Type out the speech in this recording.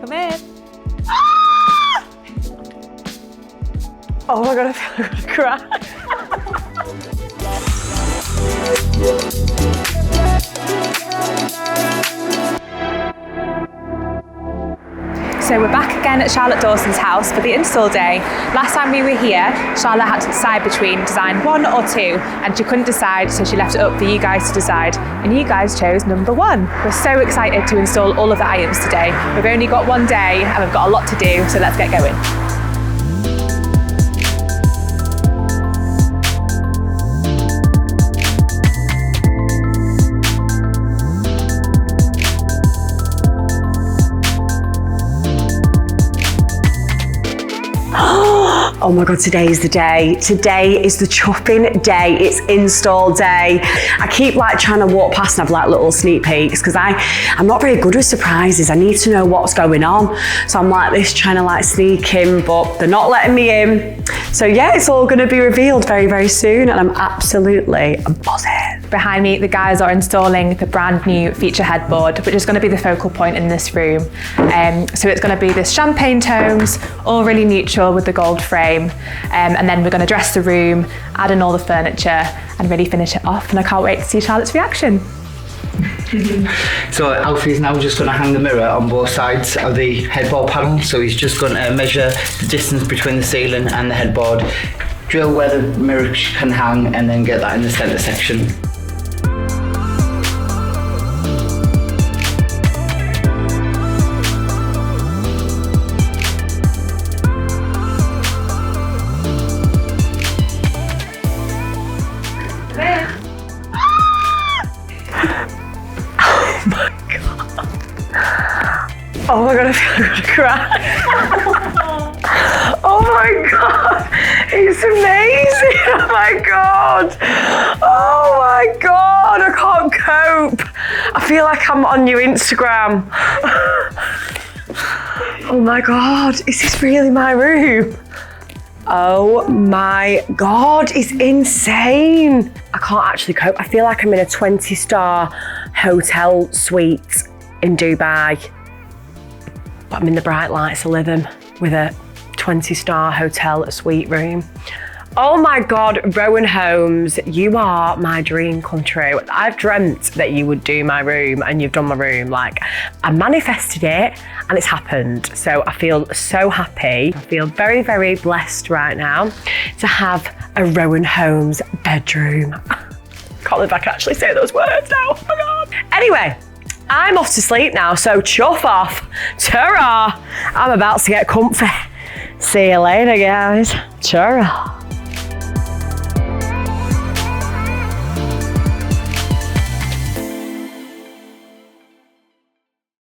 Come in. Oh my God, I feel like I'm gonna cry. So we're back again at Charlotte Dawson's house for the install day. Last time we were here, Charlotte had to decide between design 1 or 2, and she couldn't decide, so she left it up for you guys to decide. And you guys chose number 1. We're so excited to install all of the items today. We've only got one day and we've got a lot to do, so let's get going. Oh my God, today is the day. Today is the chopping day. It's install day. I keep like trying to walk past and have like little sneak peeks because I'm not very good with surprises. I need to know what's going on. So I'm like this trying to like sneak in, but they're not letting me in. So yeah, it's all gonna be revealed very, very soon and I'm absolutely buzzing. Behind me, the guys are installing the brand new feature headboard, which is going to be the focal point in this room. So it's going to be this champagne tones, all really neutral with the gold frame. And then we're going to dress the room, add in all the furniture and really finish it off. And I can't wait to see Charlotte's reaction. So Alfie's now just going to hang the mirror on both sides of the headboard panel. So he's just going to measure the distance between the ceiling and the headboard, drill where the mirror can hang and then get that in the centre section. Oh my God, I feel like I'm gonna cry. Oh my God, it's amazing. Oh my God. Oh my God, I can't cope. I feel like I'm on your Instagram. Oh my God, is this really my room? Oh my God, it's insane. I can't actually cope. I feel like I'm in a 20-star hotel suite in Dubai. But I'm in the bright lights of living with a 20-star hotel suite room. Oh my God, Rowen Homes, you are my dream come true. I've dreamt that you would do my room and you've done my room. Like, I manifested it and it's happened. So I feel so happy. I feel very, very blessed right now to have a Rowen Homes bedroom. Can't believe I can actually say those words now, oh my God. Anyway, I'm off to sleep now, so chuff off. Ta-ra! I'm about to get comfy. See you later, guys. Ta-ra.